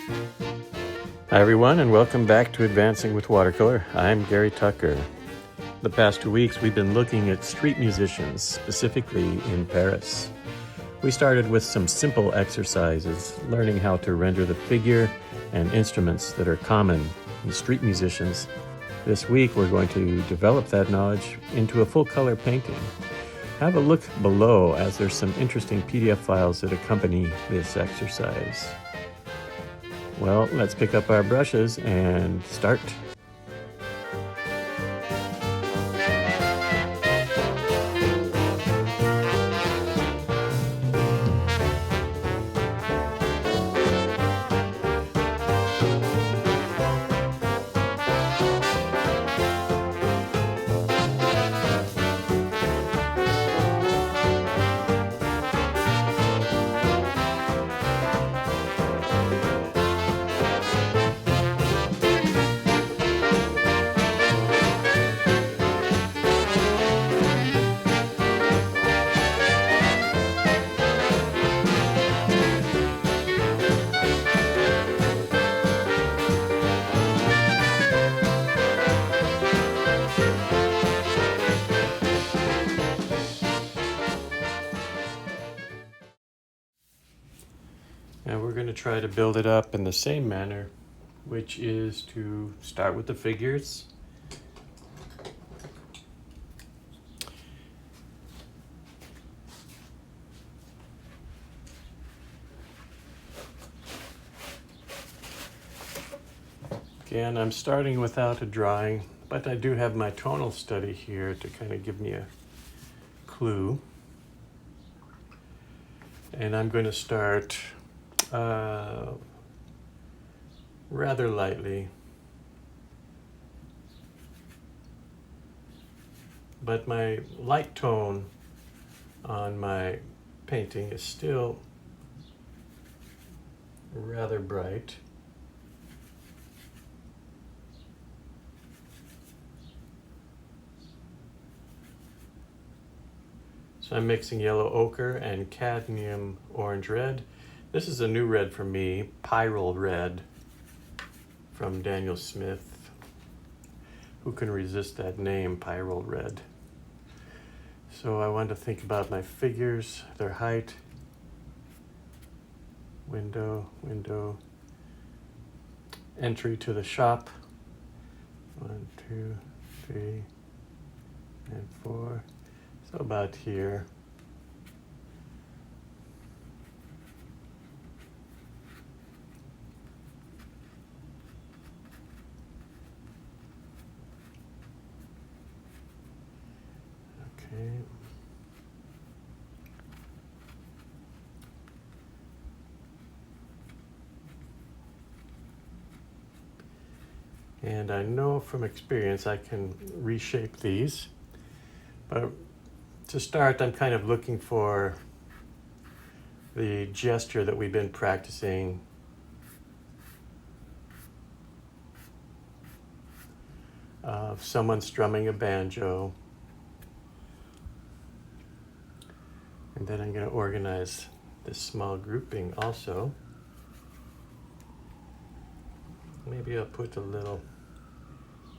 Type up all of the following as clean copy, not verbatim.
Hi everyone, and welcome back to Advancing with Watercolor. I'm Gary Tucker. The past 2 weeks we've been looking at street musicians, specifically in Paris. We started with some simple exercises, learning how to render the figure and instruments that are common in street musicians. This week we're going to develop that knowledge into a full-color painting. Have a look below, as there's some interesting PDF files that accompany this exercise. Well, let's pick up our brushes and start. And we're going to try to build it up in the same manner, which is to start with the figures. Again, I'm starting without a drawing, but I do have my tonal study here to kind of give me a clue. And I'm going to start rather lightly, but my light tone on my painting is still rather bright. So I'm mixing yellow ochre and cadmium orange red. This is a new red for me, Pyrrole Red, from Daniel Smith. Who can resist that name, Pyrrole Red? So I want to think about my figures, their height, window, entry to the shop, 1, 2, 3, and 4, so about here. Okay. And I know from experience I can reshape these, but to start I'm kind of looking for the gesture that we've been practicing of someone strumming a banjo. And then I'm going to organize this small grouping also. Maybe I'll put a little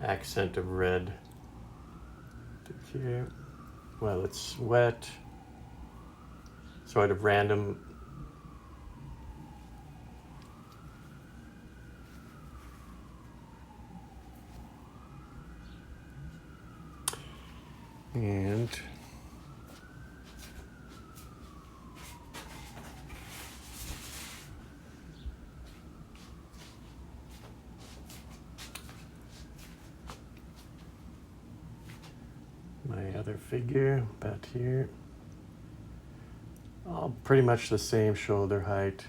accent of red to here. Well, it's wet, sort of random. And my other figure about here, all pretty much the same shoulder height.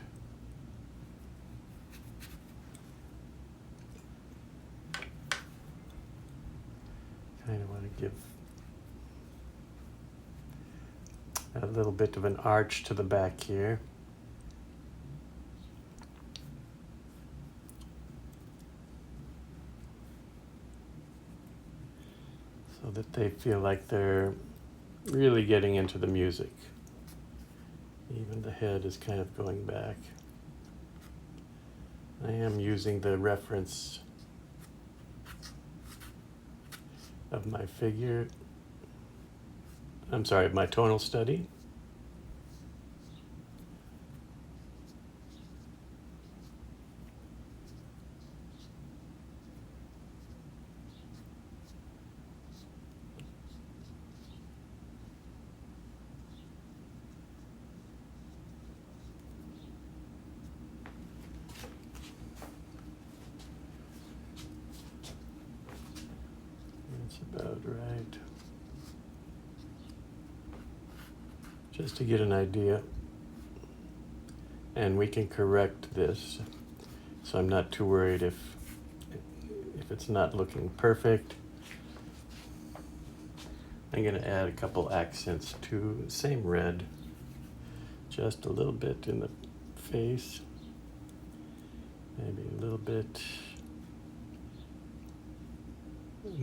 Kind of want to give a little bit of an arch to the back here. So that they feel like they're really getting into the music. Even the head is kind of going back. I am using the reference of my figure, I'm sorry, my tonal study. That's about right. Just to get an idea. And we can correct this, so I'm not too worried if it's not looking perfect. I'm going to add a couple accents to the same red, just a little bit in the face, maybe a little bit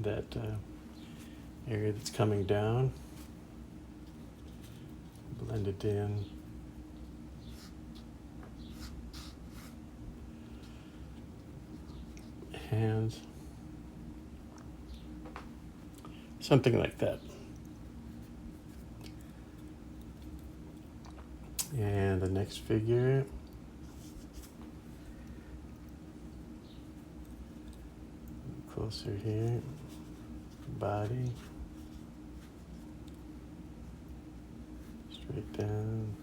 that area that's coming down, blend it in. Hands, something like that. And the next figure, closer here, body, straight down,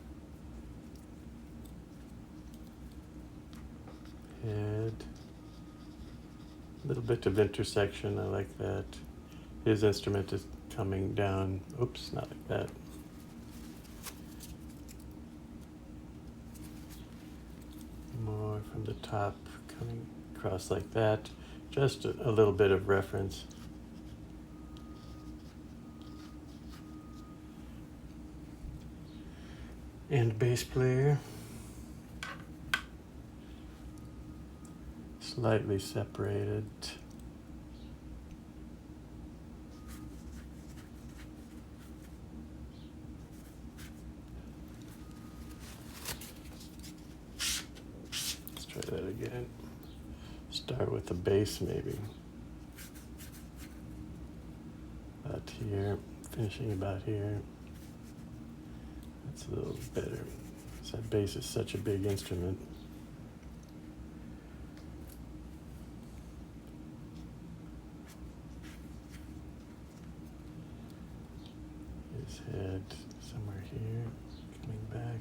head, a little bit of intersection, I like that. His instrument is coming down, oops, not like that. More from the top, coming across like that. Just a little bit of reference. And bass player. Slightly separated. Let's try that again. Start with the bass maybe. About here, finishing about here. That's a little better. That bass is such a big instrument. His head somewhere here, coming back.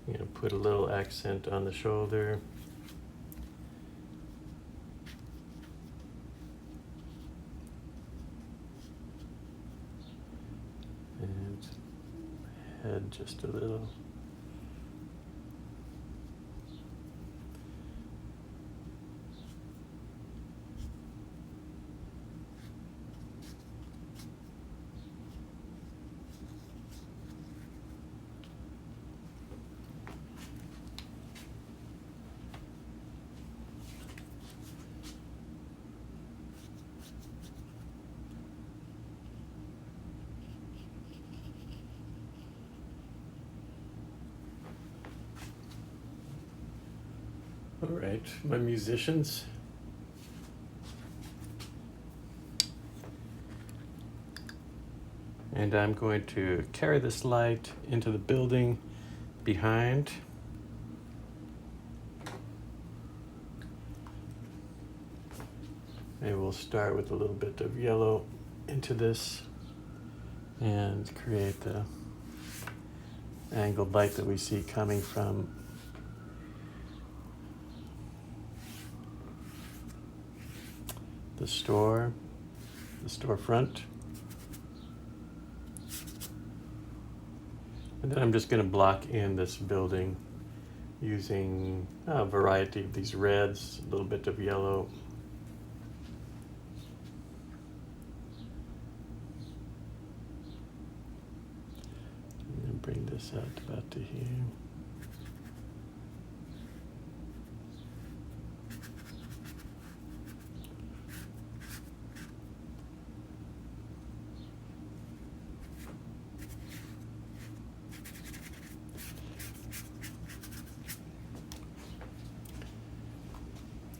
You know, put a little accent on the shoulder. And head just a little. All right, my musicians. And I'm going to carry this light into the building behind. And we'll start with a little bit of yellow into this and create the angled light that we see coming from the store, the storefront. And then I'm just going to block in this building using a variety of these reds, a little bit of yellow. And then bring this out about to here.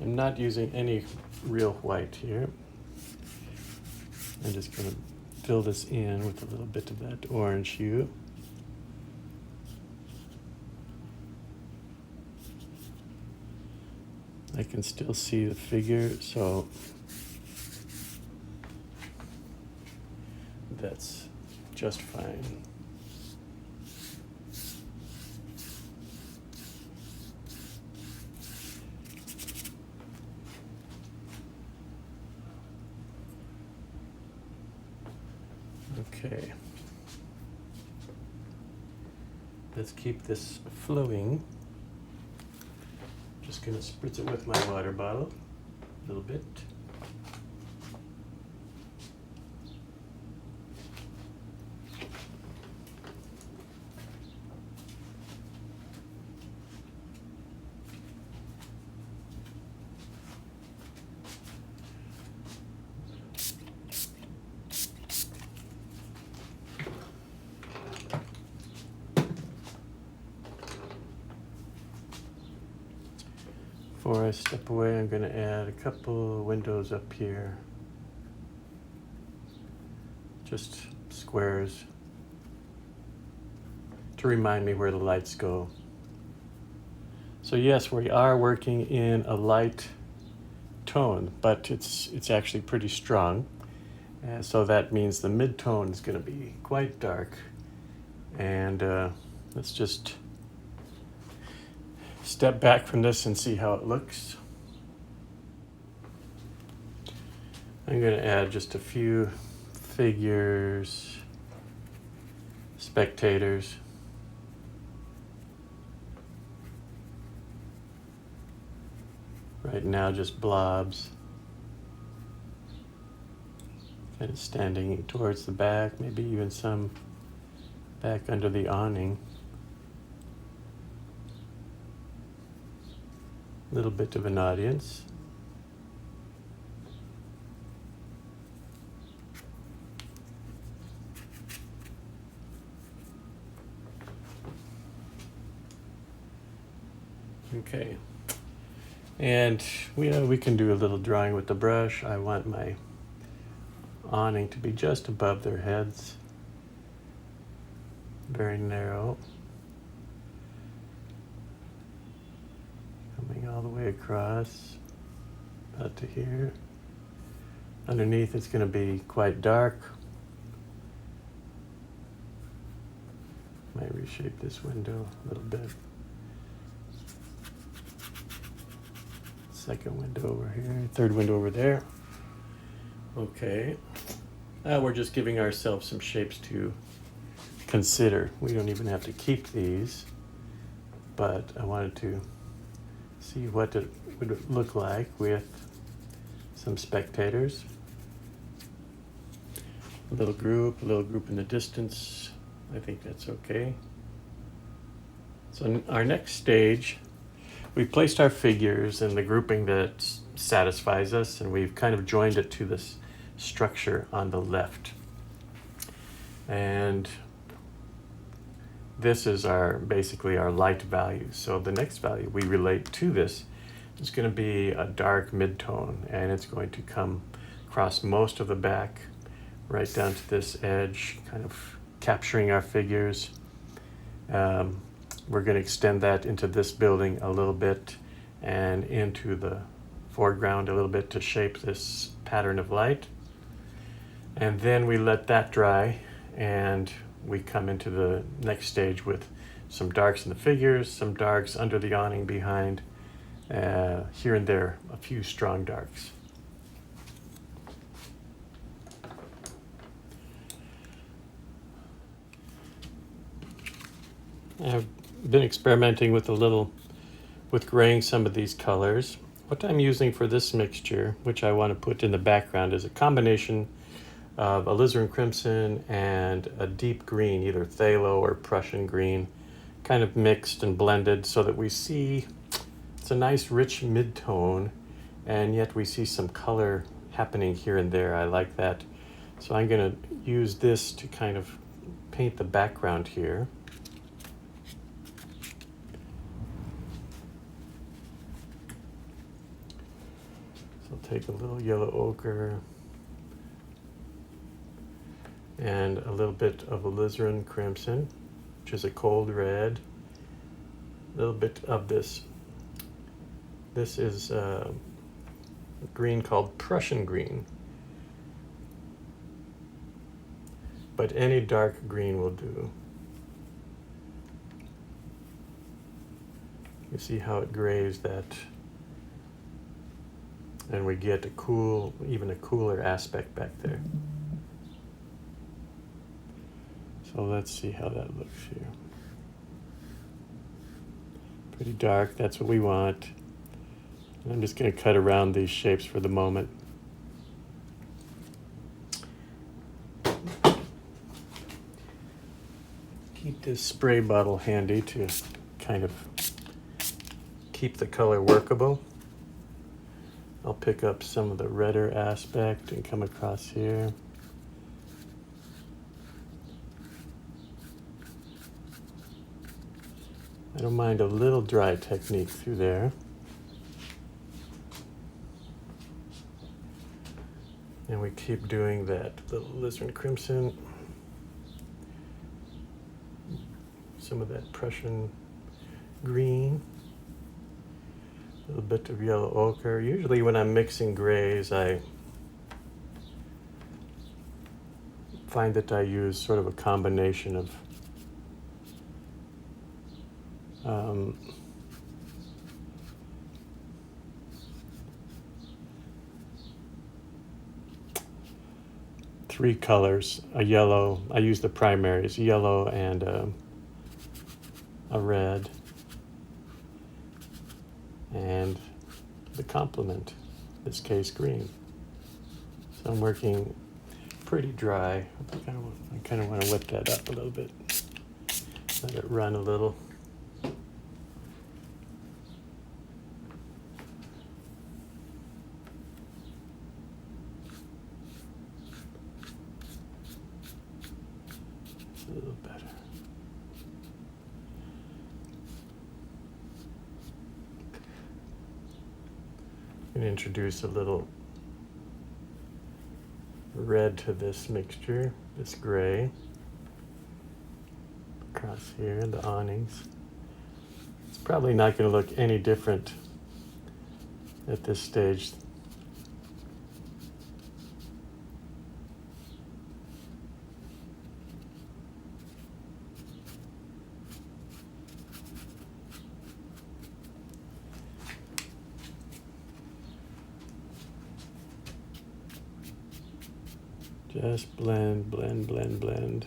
I'm not using any real white here. I'm just going to fill this in with a little bit of that orange hue. I can still see the figure, so that's just fine. Okay, let's keep this flowing. Just gonna spritz it with my water bottle a little bit. Before I step away, I'm going to add a couple windows up here. Just squares to remind me where the lights go. So yes, we are working in a light tone, but it's actually pretty strong. So that means the mid-tone is going to be quite dark. And let's just step back from this and see how it looks. I'm going to add just a few figures, spectators. Right now just blobs. Kind of standing towards the back, maybe even some back under the awning. Little bit of an audience. Okay, and we can do a little drawing with the brush. I want my awning to be just above their heads, very narrow. Coming all the way across, about to here. Underneath it's going to be quite dark. Might reshape this window a little bit. Second window over here, third window over there. Okay, now we're just giving ourselves some shapes to consider. We don't even have to keep these, but I wanted to see what it would look like with some spectators. A little group in the distance. I think that's okay. So in our next stage, we placed our figures in the grouping that satisfies us, and we've kind of joined it to this structure on the left. And this is basically our light value. So the next value we relate to this is going to be a dark mid-tone, and it's going to come across most of the back, right down to this edge, kind of capturing our figures. We're going to extend that into this building a little bit and into the foreground a little bit to shape this pattern of light. And then we let that dry, and we come into the next stage with some darks in the figures, some darks under the awning behind, here and there, a few strong darks. I've been experimenting with with graying some of these colors. What I'm using for this mixture, which I want to put in the background, is a combination of alizarin crimson and a deep green, either phthalo or Prussian green, kind of mixed and blended so that we see it's a nice rich mid-tone, and yet we see some color happening here and there. I like that. So I'm going to use this to kind of paint the background here. So I'll take a little yellow ochre and a little bit of alizarin crimson, which is a cold red, a little bit of this. This is a green called Prussian green, but any dark green will do. You see how it grays that, and we get a cool, even a cooler aspect back there. So let's see how that looks here. Pretty dark, that's what we want. I'm just going to cut around these shapes for the moment. Keep this spray bottle handy to kind of keep the color workable. I'll pick up some of the redder aspect and come across here. I don't mind a little dry technique through there. And we keep doing that little alizarin crimson, some of that Prussian green, a little bit of yellow ochre. Usually when I'm mixing grays, I find that I use sort of a combination of three colors, a yellow, I use the primaries, yellow and a red, and the complement, in this case green. So I'm working pretty dry. I kind of want to whip that up a little bit, let it run a little. A little better. I'm going to introduce a little red to this mixture, this gray, across here, the awnings. It's probably not going to look any different at this stage. Just blend, blend, blend, blend.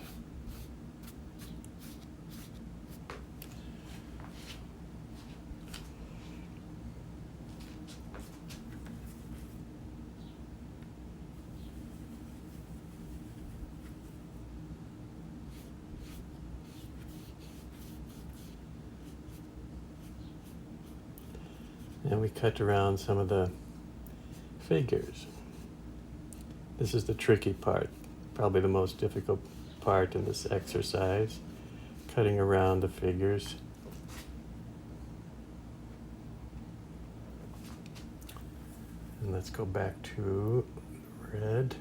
And we cut around some of the figures. This is the tricky part, probably the most difficult part in this exercise, cutting around the figures. And let's go back to red.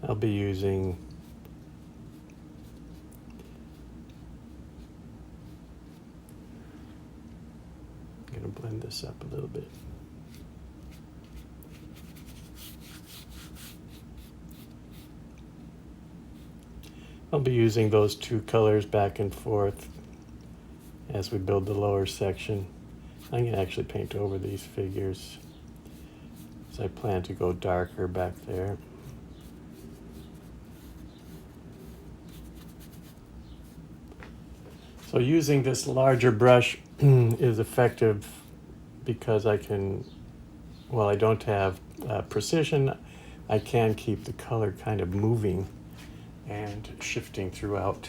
I'll be using blend this up a little bit. I'll be using those two colors back and forth as we build the lower section. I'm going to actually paint over these figures, so I plan to go darker back there. So using this larger brush is effective because I can, while I don't have precision, I can keep the color kind of moving and shifting throughout.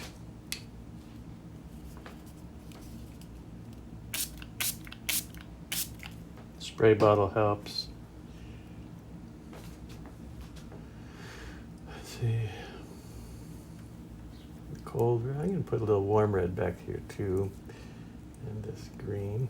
Spray bottle helps. Let's see. Cold red. I'm going to put a little warm red back here too, and this green.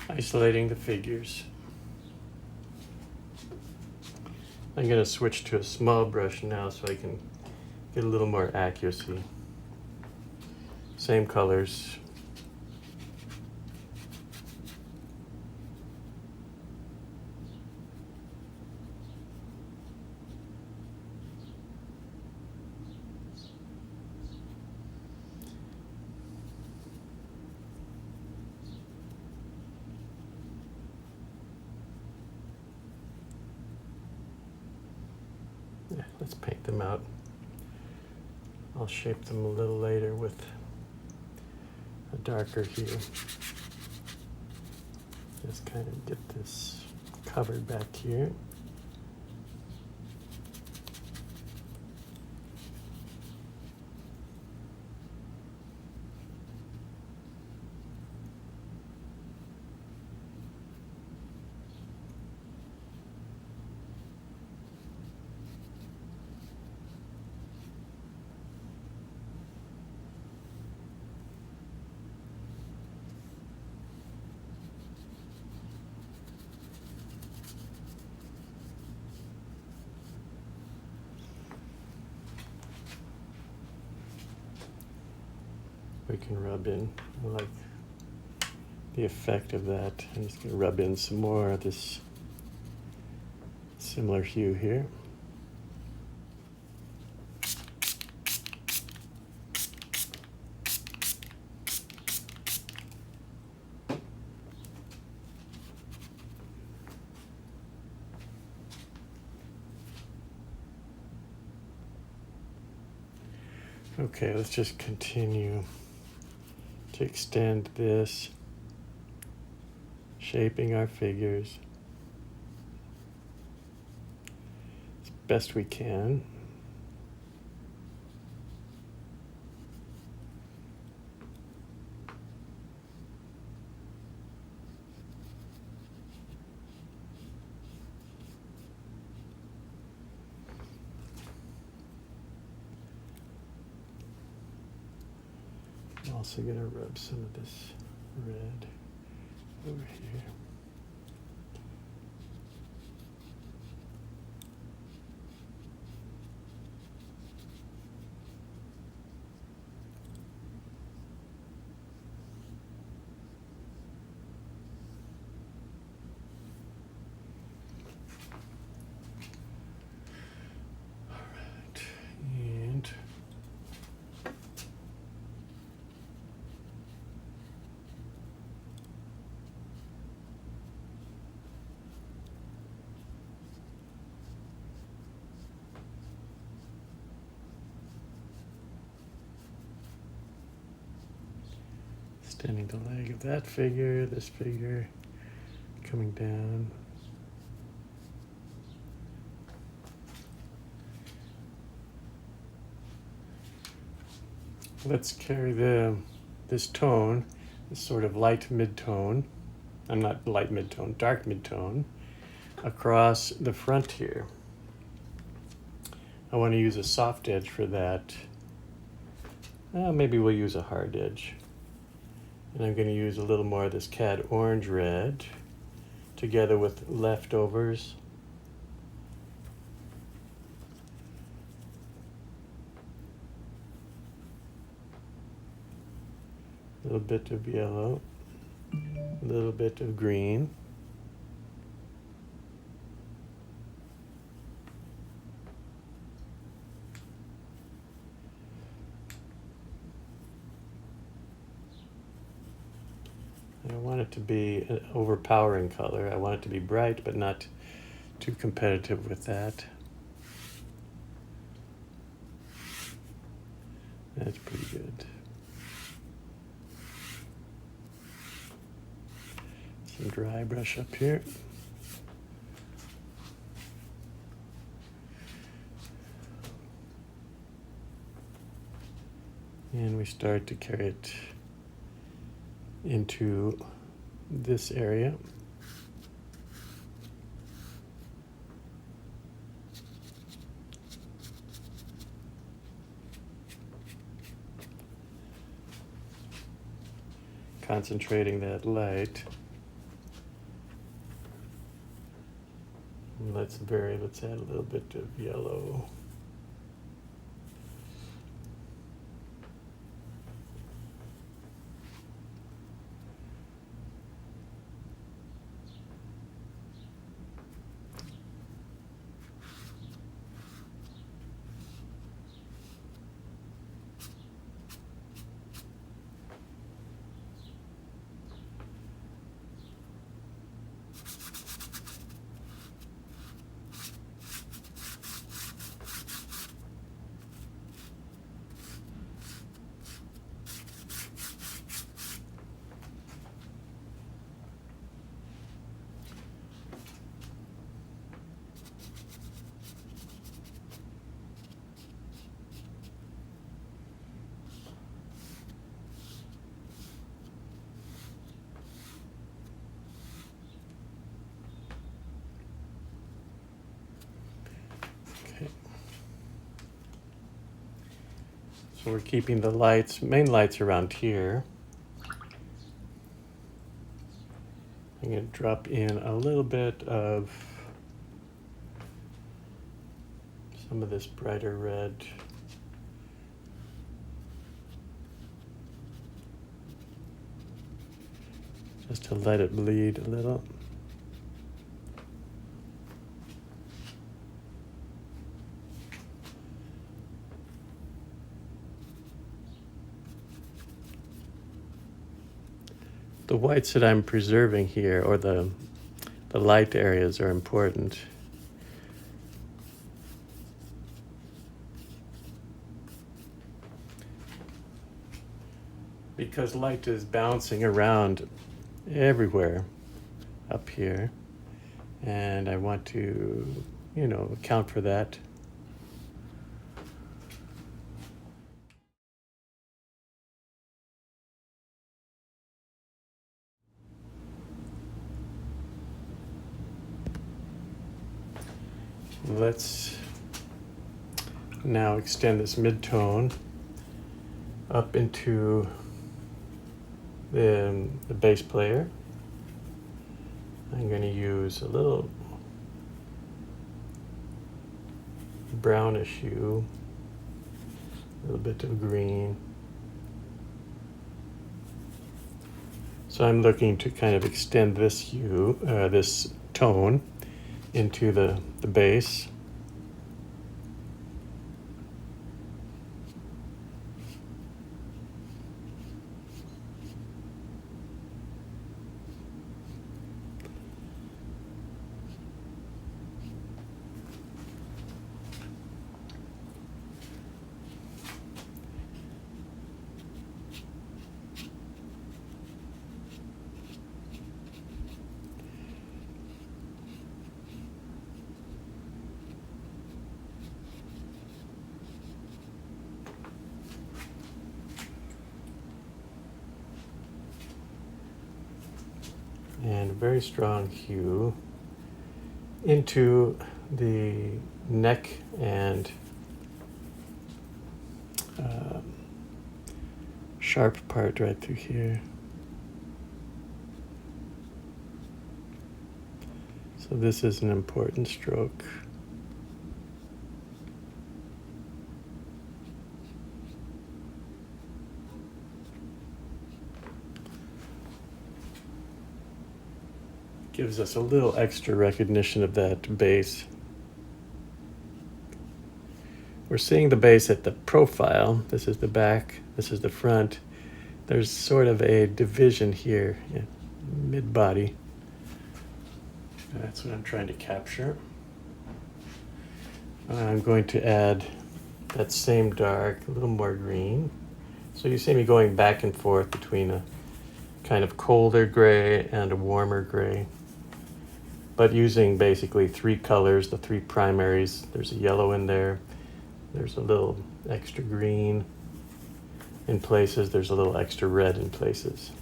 Isolating the figures. I'm going to switch to a small brush now so I can get a little more accuracy. Same colors. Yeah, let's paint them out. I'll shape them a little later with a darker hue. Just kind of get this covered back here. We can rub in. I like the effect of that. I'm just going to rub in some more of this similar hue here. Okay, let's just continue to extend this, shaping our figures as best we can. I'm also going to rub some of this red over here. All right, and Extending the leg of that figure, this figure, coming down. Let's carry this tone, this sort of light mid-tone, I'm not light mid-tone, dark mid-tone, across the front here. I want to use a soft edge for that. Maybe we'll use a hard edge. And I'm going to use a little more of this cad orange red together with leftovers. A little bit of yellow, a little bit of green. I don't want it to be an overpowering color. I want it to be bright, but not too competitive with that. That's pretty good. Some dry brush up here. And we start to carry it into this area. Concentrating that light. And let's add a little bit of yellow. Okay. So we're keeping the lights, main lights around here. I'm going to drop in a little bit of some of this brighter red. Just to let it bleed a little. The whites that I'm preserving here, or the light areas, are important. Because light is bouncing around everywhere up here, and I want to, account for that. Let's now extend this mid-tone up into the bass player. I'm going to use a little brownish hue, a little bit of green. So I'm looking to kind of extend this hue, this tone, into the bass. and a very strong hue into the neck and sharp part right through here. So this is an important stroke. Gives us a little extra recognition of that base. We're seeing the base at the profile. This is the back, this is the front. There's sort of a division here in mid-body. That's what I'm trying to capture. I'm going to add that same dark, a little more green. So you see me going back and forth between a kind of colder gray and a warmer gray, but using basically three colors, the three primaries. There's a yellow in there. There's a little extra green in places. There's a little extra red in places.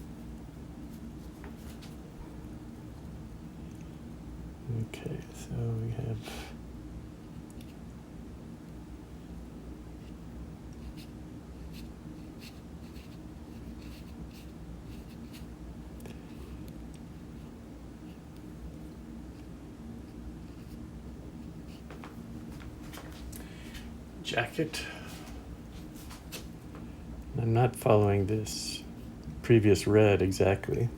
Okay, so we have jacket. I'm not following this previous red exactly.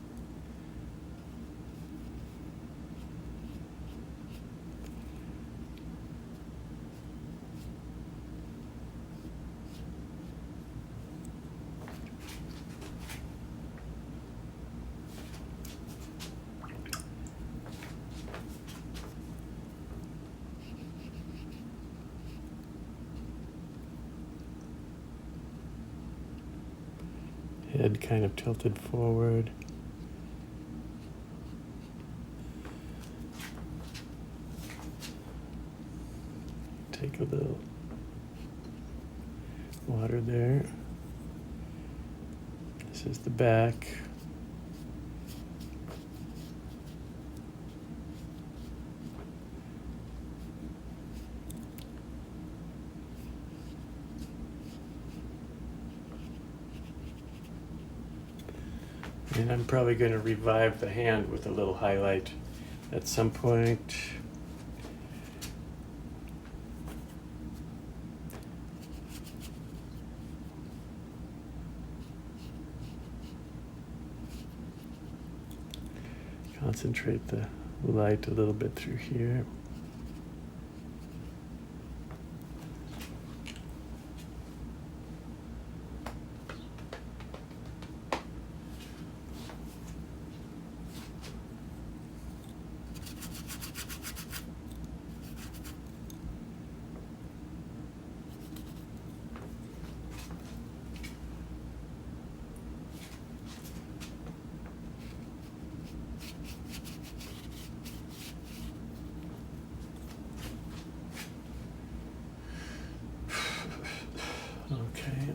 Head kind of tilted forward. Take a little water there. This is the back. And I'm probably going to revive the hand with a little highlight at some point. Concentrate the light a little bit through here. Okay.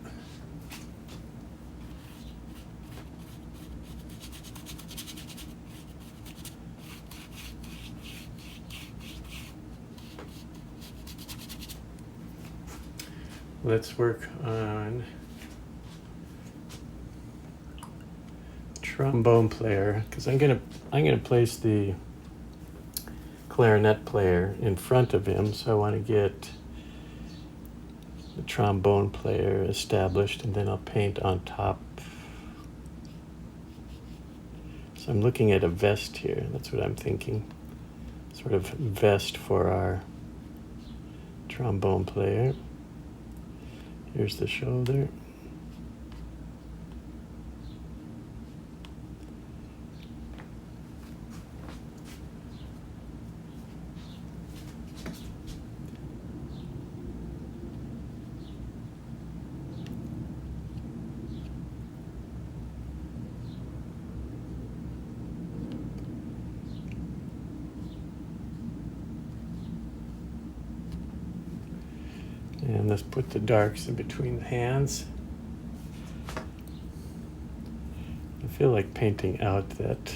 Let's work on trombone player, because I'm gonna place the clarinet player in front of him, so I want to get the trombone player established, and then I'll paint on top. So I'm looking at a vest here. That's what I'm thinking. Sort of vest for our trombone player. Here's the shoulder. And let's put the darks in between the hands. I feel like painting out that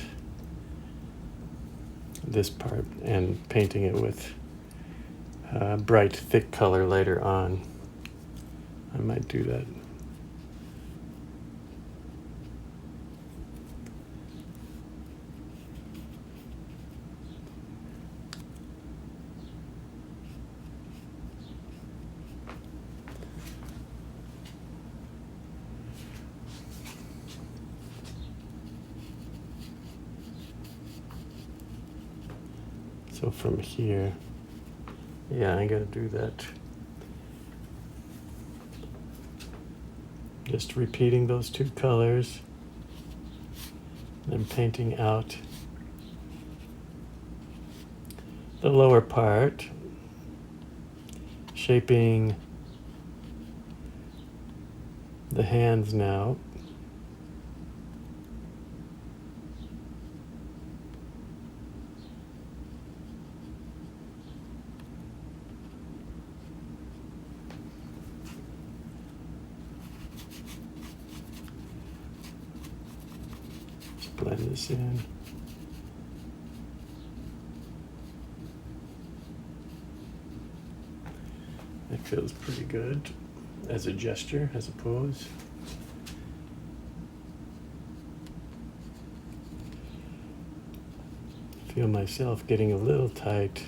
this part and painting it with bright, thick color later on. I might do that. So from here, yeah, I gotta do that. Just repeating those two colors, then painting out the lower part, shaping the hands now. Blend this in. That feels pretty good as a gesture, as a pose. Feel myself getting a little tight.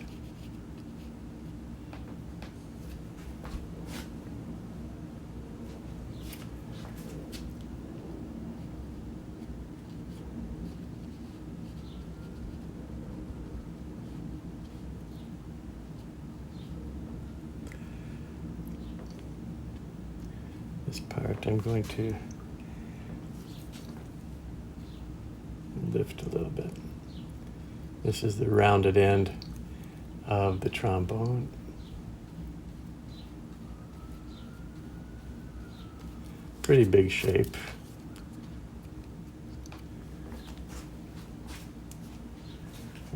This part I'm going to lift a little bit. This is the rounded end of the trombone. Pretty big shape.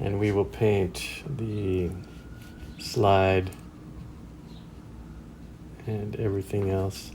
And we will paint the slide and everything else.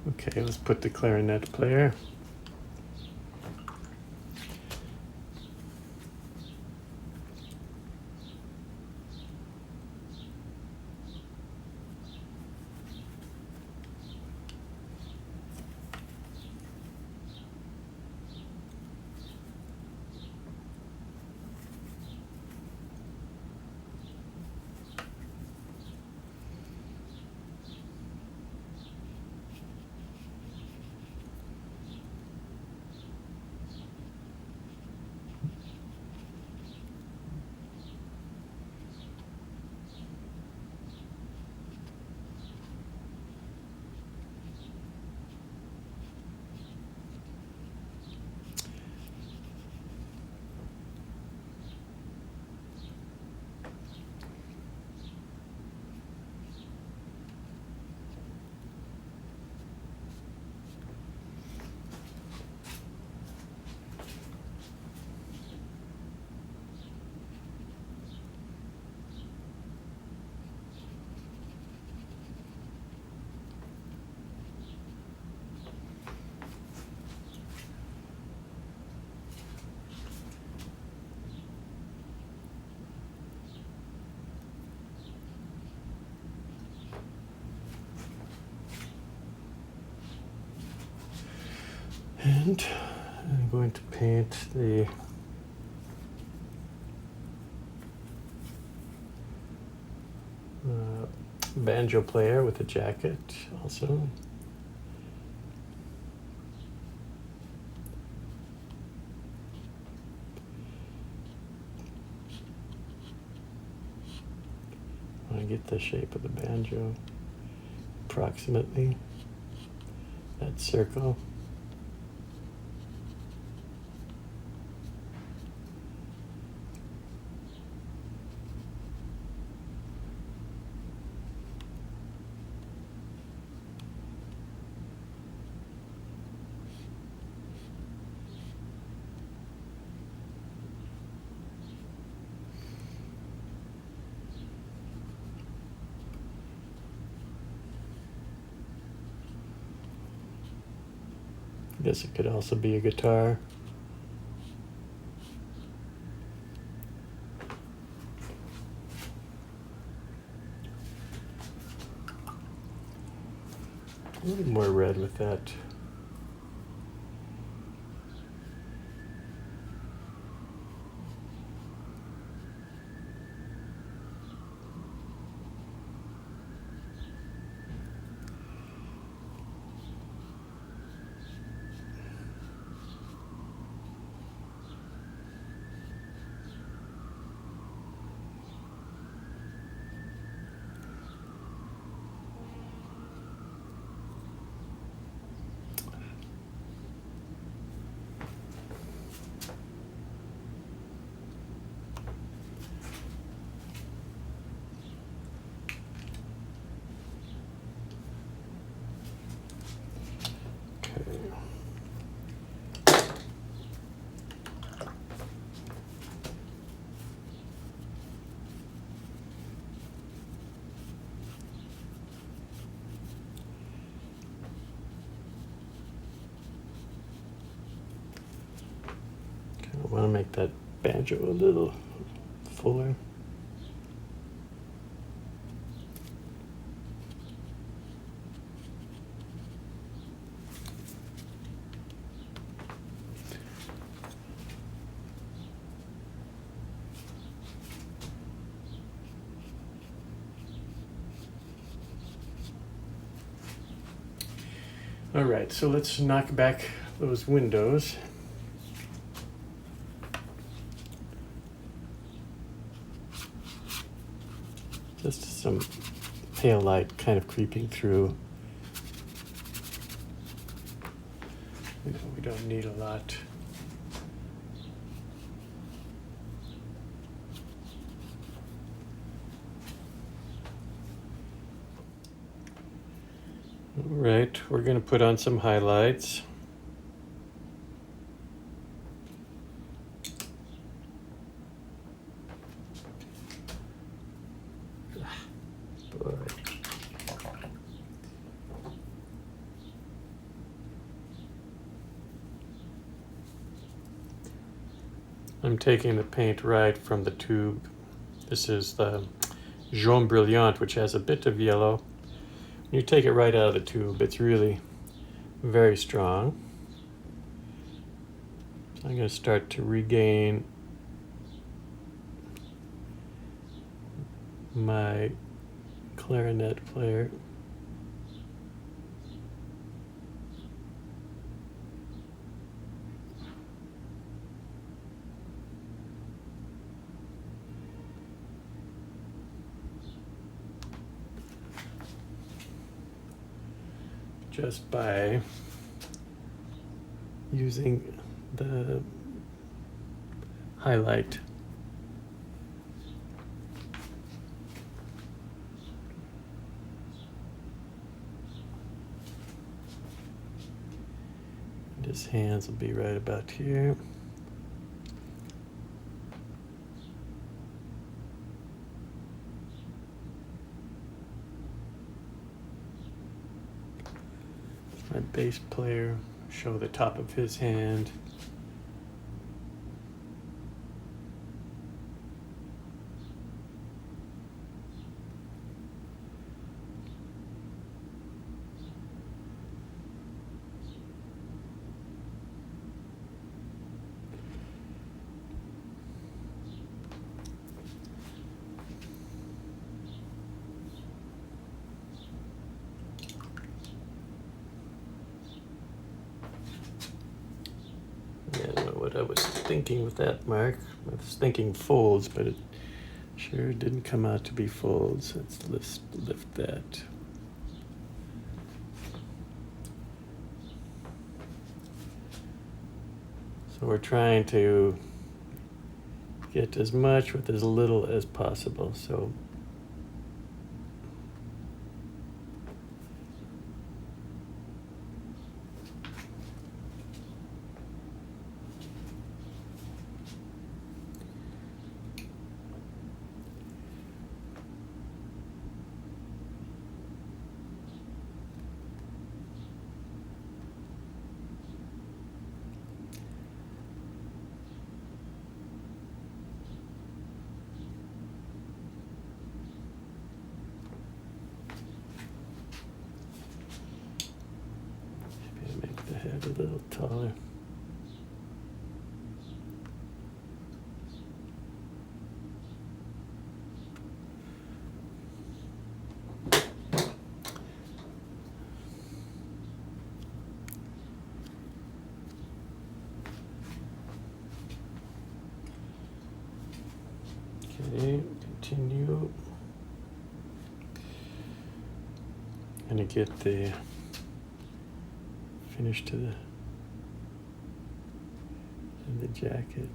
Okay, let's put the clarinet player. And I'm going to paint the banjo player with a jacket also. I want to get the shape of the banjo approximately, that circle. I guess it could also be a guitar. A little more red with that. I want to make that banjo a little fuller. All right, so let's knock back those windows. Just some pale light kind of creeping through. We don't need a lot. All right, we're going to put on some highlights. Boy. I'm taking the paint right from the tube. This is the Jaune Brilliant, which has a bit of yellow. When you take it right out of the tube, it's really very strong. So I'm going to start to regain my clarinet player. Just by using the highlight. And his hands will be right about here. My bass player, show the top of his hand. thinking with that mark. I was thinking folds, but it sure didn't come out to be folds. Let's lift that. So we're trying to get as much with as little as possible. So make the head a little taller. Okay, continue. Gonna get the finish to the jacket.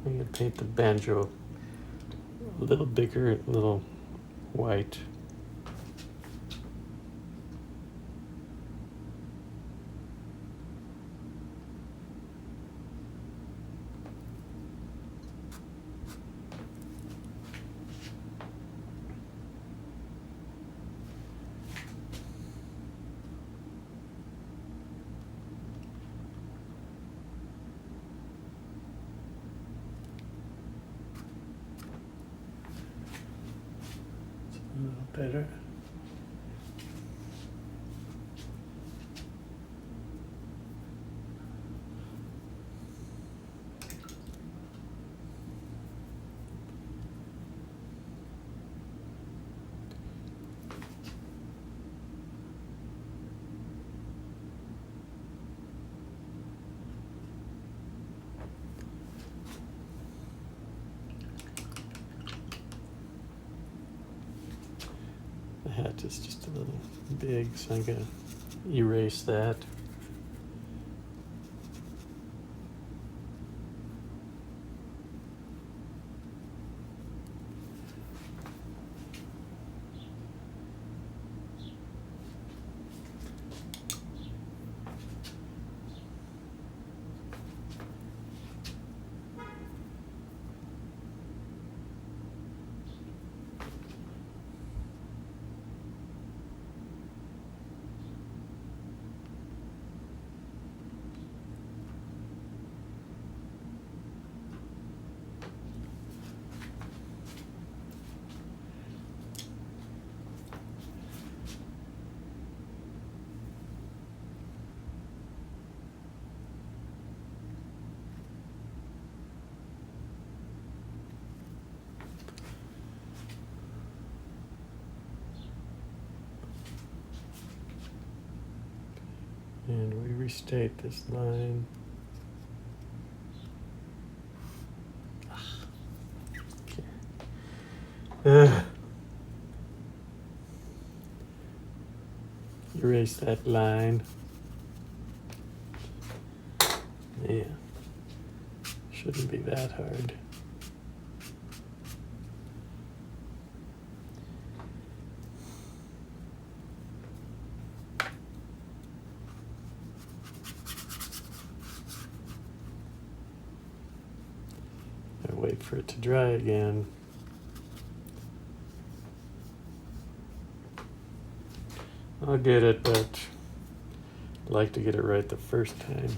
I'm going to paint the banjo a little bigger, a little white. A little better. The hat is just a little big, so I'm going to erase that. And we restate this line. Okay. Erase that line. Yeah, shouldn't be that hard. I wait for it to dry again. I'll get it, but I like to get it right the first time.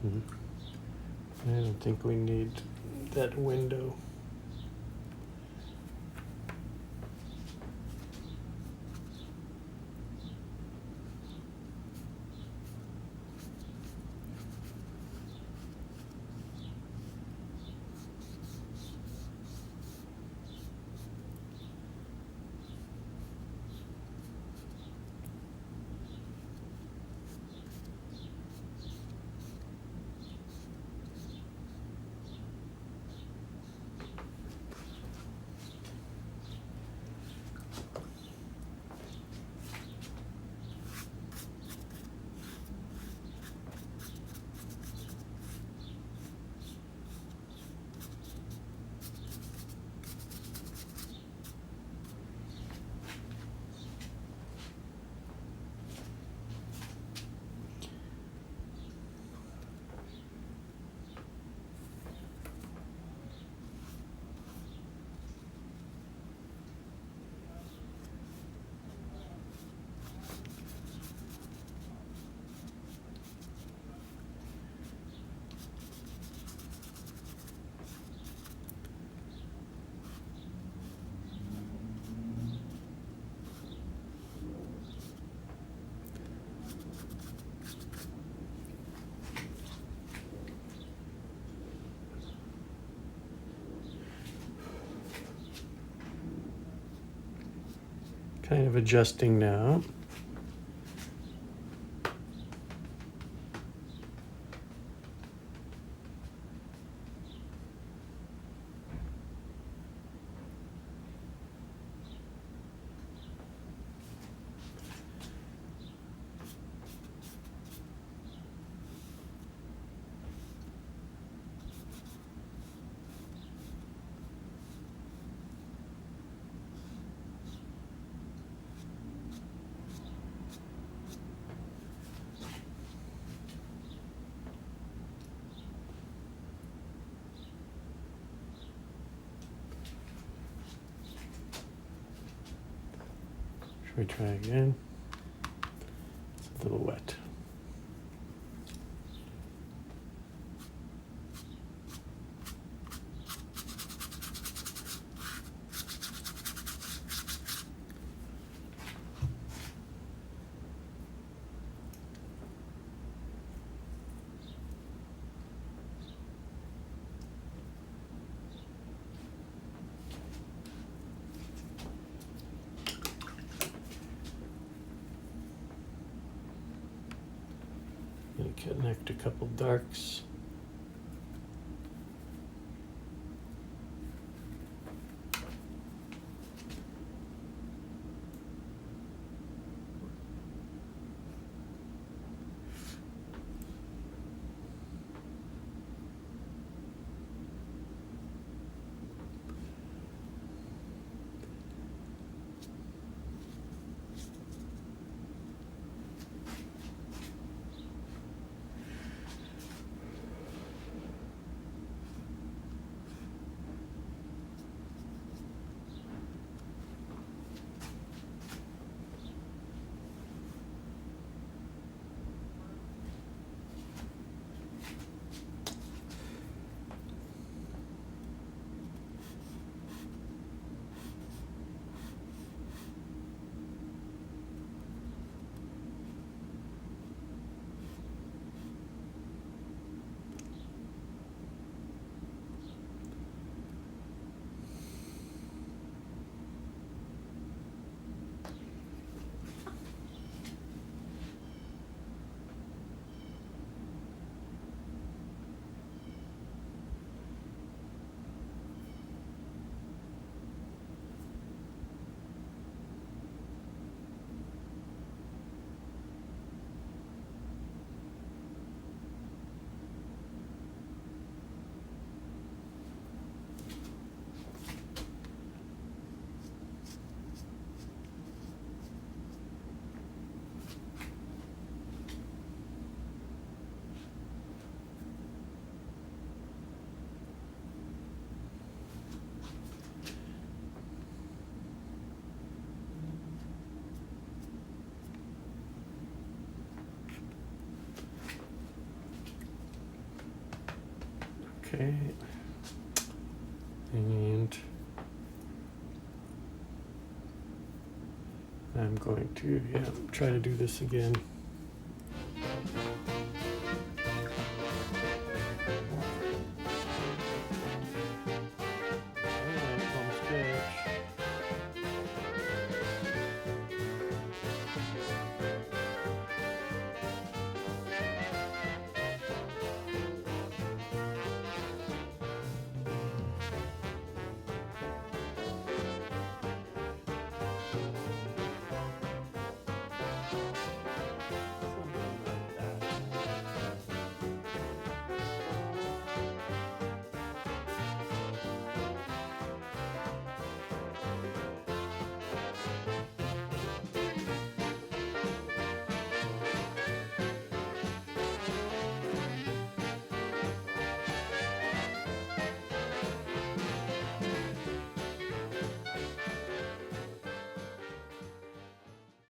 I don't think we need that window. Kind of adjusting now. Should we try again? It's a little wet. Gonna connect a couple darks. Okay. And I'm going to try to do this again.